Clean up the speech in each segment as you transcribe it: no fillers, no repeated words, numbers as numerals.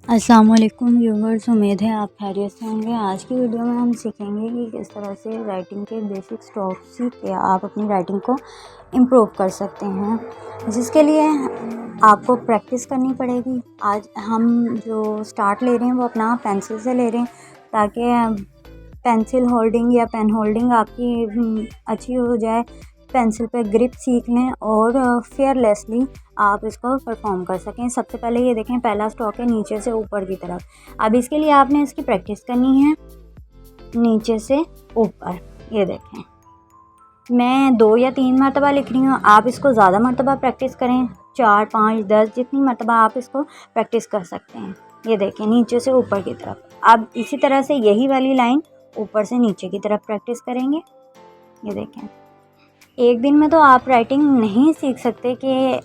अस्सलाम वालेकुम व्यूवर्स, उम्मीद है आप खैरियत से होंगे। आज की वीडियो में हम सीखेंगे कि किस तरह से राइटिंग के बेसिक स्ट्रोक्स सीख के आप अपनी राइटिंग को इम्प्रूव कर सकते हैं, जिसके लिए आपको प्रैक्टिस करनी पड़ेगी। आज हम जो स्टार्ट ले रहे हैं वो अपना पेंसिल से ले रहे हैं, ताकि पेंसिल होल्डिंग या पेन होल्डिंग आपकी अच्छी हो जाए, पेंसिल पे ग्रिप सीख लें और फेयरलेसली आप इसको परफॉर्म कर सकें। सबसे पहले ये देखें, पहला स्ट्रोक है नीचे से ऊपर की तरफ। अब इसके लिए आपने इसकी प्रैक्टिस करनी है नीचे से ऊपर। ये देखें, मैं 2 या 3 मरतबा लिख रही हूँ, आप इसको ज़्यादा मरतबा प्रैक्टिस करें, 4, 5, 10 जितनी मरतबा आप इसको प्रैक्टिस कर सकते हैं। ये देखें, नीचे से ऊपर की तरफ। अब इसी तरह से यही वाली लाइन ऊपर से नीचे की तरफ प्रैक्टिस करेंगे। ये देखें, एक दिन में तो आप राइटिंग नहीं सीख सकते कि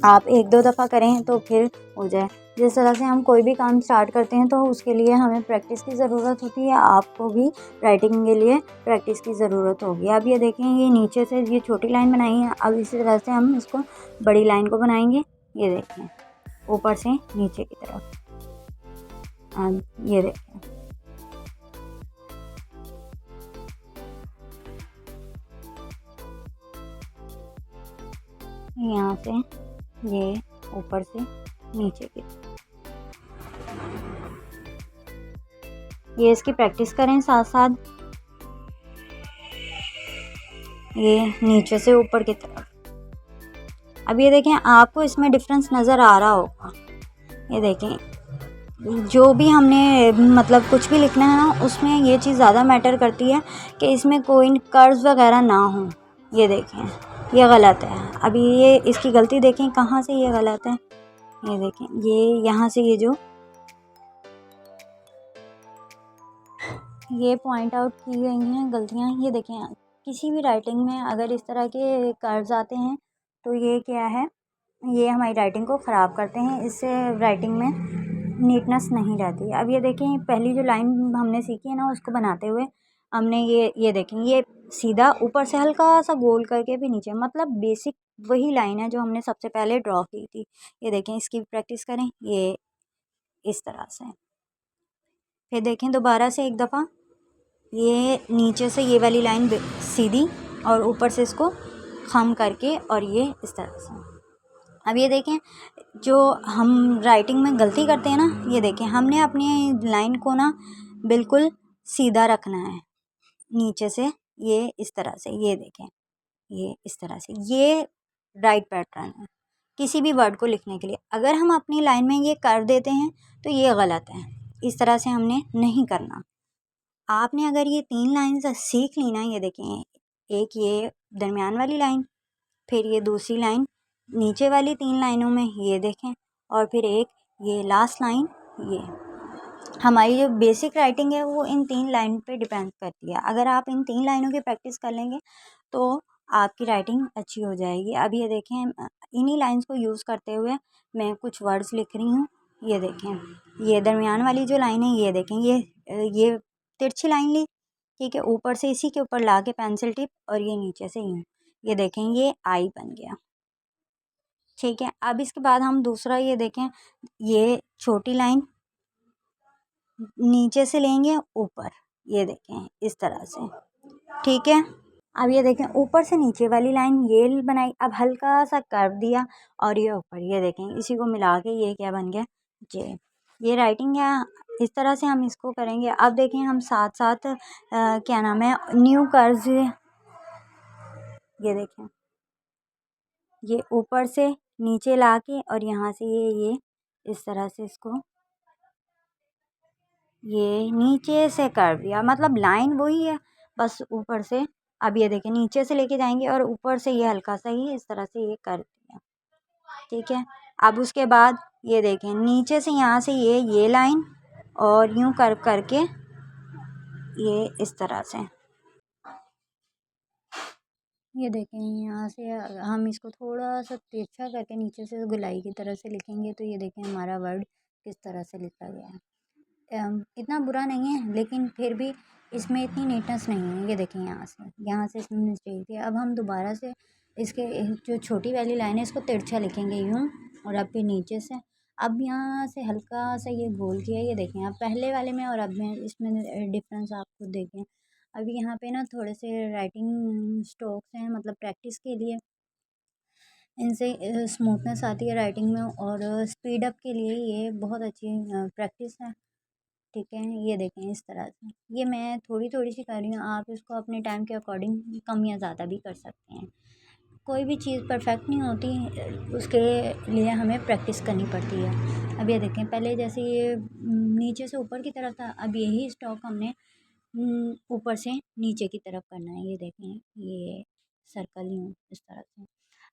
आप 1-2 दफ़ा करें तो फिर हो जाए। जिस तरह से हम कोई भी काम स्टार्ट करते हैं तो उसके लिए हमें प्रैक्टिस की ज़रूरत होती है। आपको भी राइटिंग के लिए प्रैक्टिस की ज़रूरत होगी। अब ये देखें, ये नीचे से ये छोटी लाइन बनाई है, अब इसी तरह से हम इसको बड़ी लाइन को बनाएंगे। ये देखें, ऊपर से नीचे की तरफ। अब ये देखें, यहाँ से ये ऊपर से नीचे की तरफ। ये इसकी प्रैक्टिस करें साथ साथ। ये नीचे से ऊपर की तरफ। अब ये देखें, आपको इसमें डिफरेंस नज़र आ रहा होगा। ये देखें, जो भी हमने मतलब कुछ भी लिखना है ना, उसमें ये चीज़ ज़्यादा मैटर करती है कि इसमें कोई कर्व्स वगैरह ना हो। ये देखें, ये गलत है। अभी ये इसकी गलती देखें, कहाँ से ये गलत है। ये देखें, ये यहाँ से ये ये पॉइंट आउट की गई हैं गलतियाँ। ये देखें, किसी भी राइटिंग में अगर इस तरह के कर्व्स आते हैं तो ये क्या है, ये हमारी राइटिंग को ख़राब करते हैं। इससे राइटिंग में नीटनेस नहीं रहती। अब ये देखें, पहली जो लाइन हमने सीखी है ना, उसको बनाते हुए हमने ये देखें, ये सीधा ऊपर से हल्का सा गोल करके भी नीचे, मतलब बेसिक वही लाइन है जो हमने सबसे पहले ड्रॉ की थी। ये देखें, इसकी प्रैक्टिस करें। ये इस तरह से फिर देखें दोबारा से एक दफ़ा, ये नीचे से ये वाली लाइन सीधी और ऊपर से इसको खम करके, और ये इस तरह से। अब ये देखें, जो हम राइटिंग में गलती करते हैं ना, ये देखें, हमने अपनी लाइन को ना बिल्कुल सीधा रखना है नीचे से, ये इस तरह से। ये देखें, ये इस तरह से, ये राइट पैटर्न है किसी भी वर्ड को लिखने के लिए। अगर हम अपनी लाइन में ये कर देते हैं तो ये गलत है। इस तरह से हमने नहीं करना। आपने अगर ये 3 लाइन सीख ली ना, ये देखें, एक ये दरमियान वाली लाइन, फिर ये दूसरी लाइन, नीचे वाली 3 लाइनों में ये देखें, और फिर एक ये लास्ट लाइन। ये हमारी जो बेसिक राइटिंग है वो इन 3 लाइन पे डिपेंड करती है। अगर आप इन 3 लाइनों की प्रैक्टिस कर लेंगे तो आपकी राइटिंग अच्छी हो जाएगी। अब ये देखें, इन्हीं लाइंस को यूज़ करते हुए मैं कुछ वर्ड्स लिख रही हूँ। ये देखें, ये दरमियान वाली जो लाइन है, ये देखें, ये तिरछी लाइन ली, ठीक है, ऊपर से इसी के ऊपर ला के पेंसिल टिप, और ये नीचे से यूँ। ये देखें, ये आई बन गया, ठीक है। अब इसके बाद हम दूसरा ये देखें, ये छोटी लाइन नीचे से लेंगे ऊपर। ये देखें, इस तरह से, ठीक है। अब ये देखें, ऊपर से नीचे वाली लाइन ये बनाई, अब हल्का सा कर्व दिया, और ये ऊपर। ये देखें, इसी को मिला के ये क्या बन गया, जे। ये राइटिंग है, इस तरह से हम इसको करेंगे। अब देखें, हम साथ साथ क्या नाम है, न्यू कर्व्स। ये देखें, ये ऊपर से नीचे ला के, और यहाँ से ये इस तरह से इसको ये नीचे से कर दिया, मतलब लाइन वही है, बस ऊपर से। अब ये देखें, नीचे से लेके जाएंगे और ऊपर से ये हल्का सा ही इस तरह से ये कर दिया, ठीक है। अब उसके बाद ये देखें, नीचे से यहाँ से ये लाइन, और यूं कर करके ये इस तरह से। ये देखें, यहाँ से हम इसको थोड़ा सा तिरछा करके नीचे से गोलाई की तरह से लिखेंगे तो ये देखें हमारा वर्ड किस तरह से लिखा गया है। इतना बुरा नहीं है, लेकिन फिर भी इसमें इतनी नीटनेस नहीं है। ये देखें, यहाँ से इसमें मिस्टेक थी। अब हम दोबारा से इसके जो छोटी वाली लाइन है इसको तिरछा लिखेंगे यूँ, और अब फिर नीचे से। अब यहाँ से हल्का सा ये गोल किया, ये देखें आप पहले वाले में और अब में इसमें डिफरेंस आप खुद देखें। अभी यहाँ पे ना थोड़े से राइटिंग स्ट्रोक्स हैं, मतलब प्रैक्टिस के लिए इनसे स्मूथनेस आती है राइटिंग में, और स्पीड अप के लिए ये बहुत अच्छी प्रैक्टिस है। ठीक है, ये देखें इस तरह से, ये मैं थोड़ी थोड़ी सी कर रही हूँ, आप इसको अपने टाइम के अकॉर्डिंग कम या ज़्यादा भी कर सकते हैं। कोई भी चीज़ परफेक्ट नहीं होती, उसके लिए हमें प्रैक्टिस करनी पड़ती है। अब ये देखें, पहले जैसे ये नीचे से ऊपर की तरफ था, अब यही स्ट्रोक हमने ऊपर से नीचे की तरफ करना है। ये देखें, ये सर्कल यूँ इस तरह से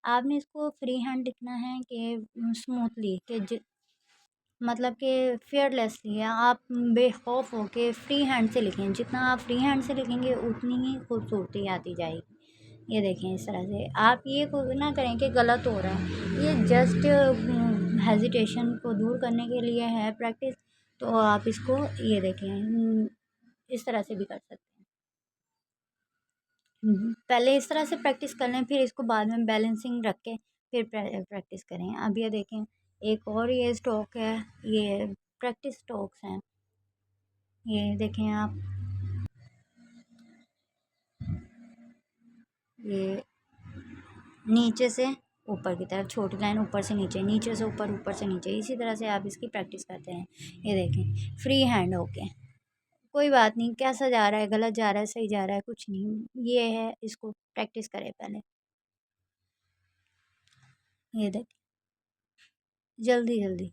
आपने इसको फ्री हैंड लिखना है कि स्मूथली, कि मतलब कि फेयरलेसली है, आप बेखौफ हो के फ्री हैंड से लिखें। जितना आप फ्री हैंड से लिखेंगे उतनी ही खूबसूरती आती जाएगी। ये देखें इस तरह से, आप ये ना करें कि गलत हो रहा है, ये जस्ट हेजिटेशन को दूर करने के लिए है प्रैक्टिस। तो आप इसको ये देखें इस तरह से भी कर सकते हैं। पहले इस तरह से प्रैक्टिस कर लें, फिर इसको बाद में बैलेंसिंग रख के फिर प्रैक्टिस करें। अब ये देखें, एक और ये स्ट्रोक है, ये प्रैक्टिस स्ट्रोक्स हैं। ये देखें आप, ये नीचे से ऊपर की तरफ छोटी लाइन, ऊपर से नीचे, नीचे से ऊपर, ऊपर से नीचे, इसी तरह से आप इसकी प्रैक्टिस करते हैं। ये देखें फ्री हैंड होके, कोई बात नहीं कैसा जा रहा है, गलत जा रहा है, सही जा रहा है, कुछ नहीं, ये है, इसको प्रैक्टिस करें पहले। ये देखें जल्दी जल्दी,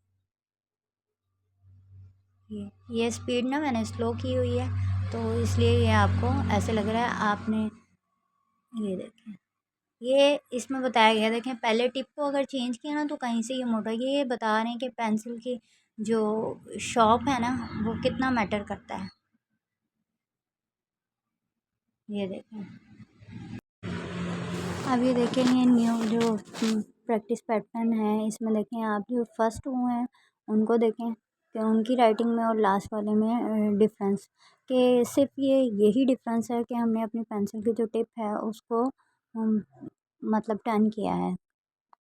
ये स्पीड ना मैंने स्लो की हुई है, तो इसलिए ये आपको ऐसे लग रहा है आपने। ये देखें, ये इसमें बताया गया, देखें पहले टिप को अगर चेंज किया ना तो कहीं से ये मोटा, ये बता रहे हैं कि पेंसिल की जो शॉप है ना वो कितना मैटर करता है। ये देखें, अब ये देखें, ये न्यू जो प्रैक्टिस पैटर्न है, इसमें देखें आप जो फर्स्ट हुए हैं उनको देखें कि उनकी राइटिंग में और लास्ट वाले में डिफरेंस, कि सिर्फ ये यही डिफरेंस है कि हमने अपनी पेंसिल की जो टिप है उसको मतलब टर्न किया है,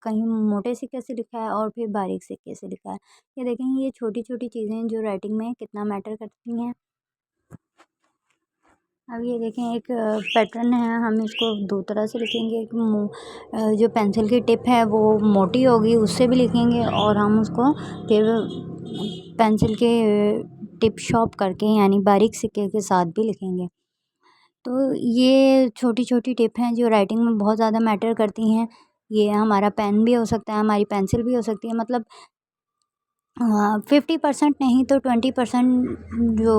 कहीं मोटे सिक्के से लिखा है और फिर बारीक सिक्के से लिखा है। ये देखें, ये छोटी छोटी चीज़ें जो राइटिंग में कितना मैटर करती हैं। अब ये देखें, एक पैटर्न है, हम इसको दो तरह से लिखेंगे। एक जो पेंसिल की टिप है वो मोटी होगी, उससे भी लिखेंगे, और हम उसको फिर पेंसिल के टिप शॉर्प करके यानी बारीक सिक्के के साथ भी लिखेंगे। तो ये छोटी छोटी टिप हैं जो राइटिंग में बहुत ज़्यादा मैटर करती हैं। ये हमारा पेन भी हो सकता है, हमारी पेंसिल भी हो सकती है, मतलब 50% नहीं तो 20% जो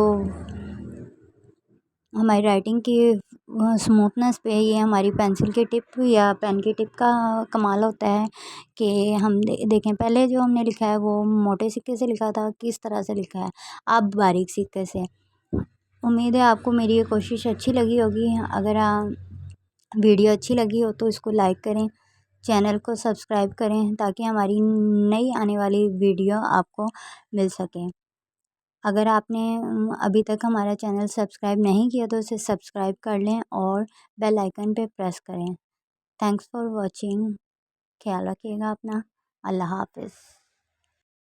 हमारी राइटिंग की स्मूथनेस पे ये हमारी पेंसिल की टिप या पेन की टिप का कमाल होता है। कि हम देखें, पहले जो हमने लिखा है वो मोटे सिक्के से लिखा था, किस तरह से लिखा है अब बारीक सिक्के से। उम्मीद है आपको मेरी ये कोशिश अच्छी लगी होगी। अगर वीडियो अच्छी लगी हो तो इसको लाइक करें, चैनल को सब्सक्राइब करें ताकि हमारी नई आने वाली वीडियो आपको मिल सके। अगर आपने अभी तक हमारा चैनल सब्सक्राइब नहीं किया तो इसे सब्सक्राइब कर लें और बेल आइकन पे प्रेस करें। Thanks for watching. ख्याल रखिएगा अपना। अल्लाह हाफ़िज़।